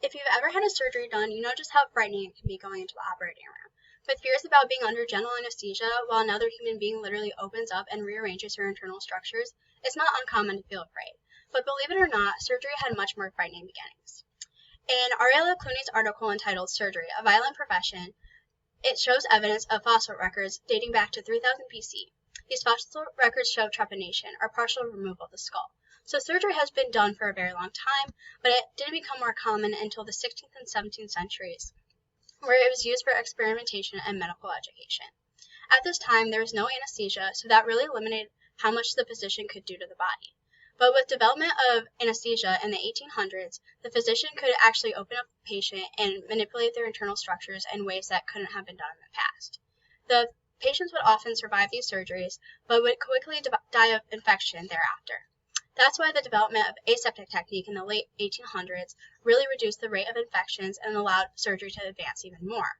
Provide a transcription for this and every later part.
If you've ever had a surgery done, you know just how frightening it can be going into the operating room. With fears about being under general anesthesia while another human being literally opens up and rearranges your internal structures, it's not uncommon to feel afraid. But believe it or not, surgery had much more frightening beginnings. In Ariella Clooney's article entitled Surgery, a Violent Profession, it shows evidence of fossil records dating back to 3000 BC. These fossil records show trepanation, or partial removal of the skull. So surgery has been done for a very long time, but it didn't become more common until the 16th and 17th centuries, where it was used for experimentation and medical education. At this time, there was no anesthesia, so that really limited how much the physician could do to the body. But with development of anesthesia in the 1800s, the physician could actually open up the patient and manipulate their internal structures in ways that couldn't have been done in the past. The patients would often survive these surgeries, but would quickly die of infection thereafter. That's why the development of aseptic technique in the late 1800s really reduced the rate of infections and allowed surgery to advance even more.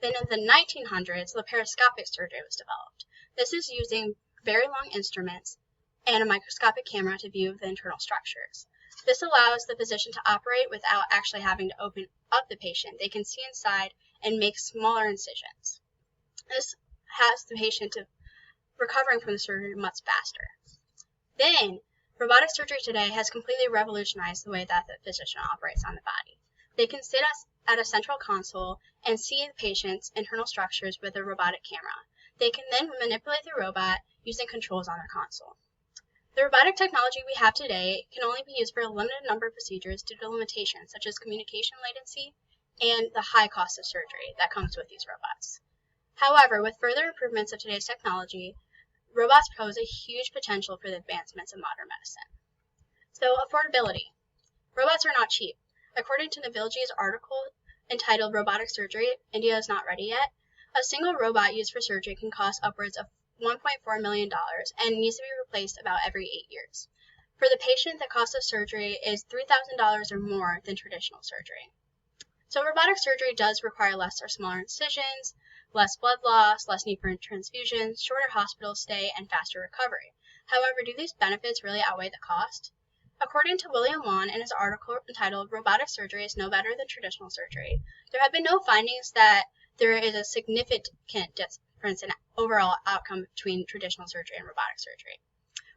Then in the 1900s, laparoscopic surgery was developed. This is using very long instruments and a microscopic camera to view the internal structures. This allows the physician to operate without actually having to open up the patient. They can see inside and make smaller incisions. This has the patient recovering from the surgery much faster. Then, robotic surgery today has completely revolutionized the way that the physician operates on the body. They can sit at a central console and see the patient's internal structures with a robotic camera. They can then manipulate the robot using controls on their console. The robotic technology we have today can only be used for a limited number of procedures due to limitations such as communication latency and the high cost of surgery that comes with these robots. However, with further improvements of today's technology, robots pose a huge potential for the advancements in modern medicine. So, affordability. Robots are not cheap. According to Navilji's article entitled Robotic Surgery, India is Not Ready Yet, a single robot used for surgery can cost upwards of $1.4 million and needs to be replaced about every 8 years. For the patient, the cost of surgery is $3,000 or more than traditional surgery. So robotic surgery does require less or smaller incisions, less blood loss, less need for transfusions, shorter hospital stay, and faster recovery. However, do these benefits really outweigh the cost? According to William Wan in his article entitled Robotic Surgery is No Better Than Traditional Surgery, there have been no findings that there is a significant difference in overall outcome between traditional surgery and robotic surgery.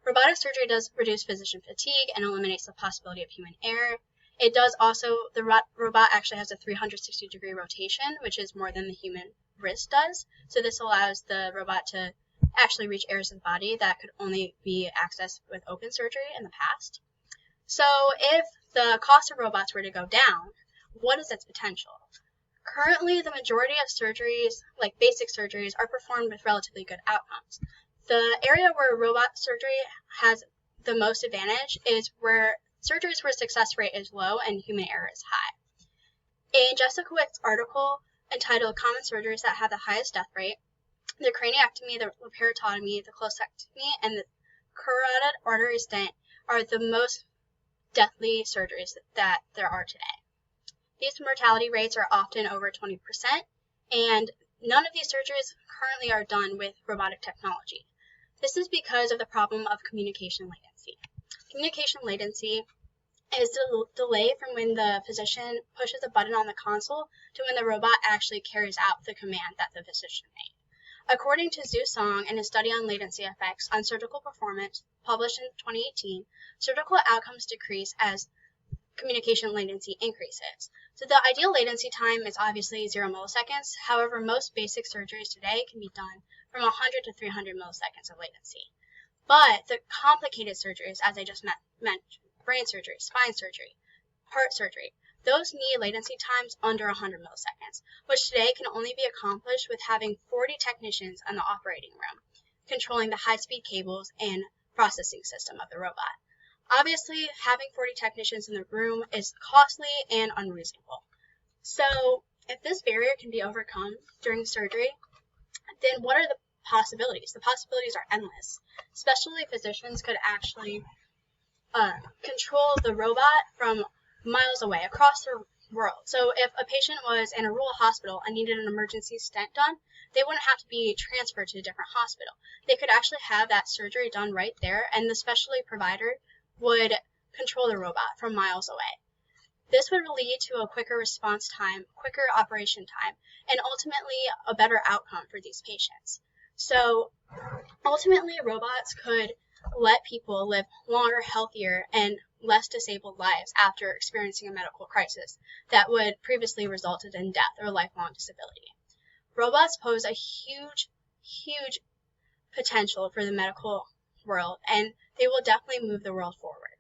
Robotic surgery does reduce physician fatigue and eliminates the possibility of human error. It does also, the robot actually has a 360-degree rotation, which is more than the human wrist does. So this allows the robot to actually reach areas of the body that could only be accessed with open surgery in the past. So if the cost of robots were to go down, what is its potential? Currently, the majority of surgeries, like basic surgeries, are performed with relatively good outcomes. The area where robot surgery has the most advantage is where surgeries where success rate is low and human error is high. In Jessica Wick's article entitled Common Surgeries That Have the Highest Death Rate, the craniectomy, the laparotomy, the colosectomy, and the carotid artery stent are the most deathly surgeries that there are today. These mortality rates are often over 20%, and none of these surgeries currently are done with robotic technology. This is because of the problem of communication latency. Communication latency is the delay from when the physician pushes a button on the console to when the robot actually carries out the command that the physician made. According to Zhu Song in a study on latency effects on surgical performance published in 2018, surgical outcomes decrease as communication latency increases. So the ideal latency time is obviously 0 milliseconds. However, most basic surgeries today can be done from 100 to 300 milliseconds of latency. But the complicated surgeries, as I just mentioned, brain surgery, spine surgery, heart surgery, those need latency times under 100 milliseconds, which today can only be accomplished with having 40 technicians in the operating room, controlling the high-speed cables and processing system of the robot. Obviously, having 40 technicians in the room is costly and unreasonable. So, if this barrier can be overcome during surgery, then what are the possibilities? The possibilities are endless. Specialty physicians could actually control the robot from miles away, across the world. So, if a patient was in a rural hospital and needed an emergency stent done, they wouldn't have to be transferred to a different hospital. They could actually have that surgery done right there, and the specialty provider would control the robot from miles away. This would lead to a quicker response time, quicker operation time, and ultimately a better outcome for these patients. So ultimately, robots could let people live longer, healthier, and less disabled lives after experiencing a medical crisis that would previously resulted in death or lifelong disability. Robots pose a huge potential for the medical world, and they will definitely move the world forward.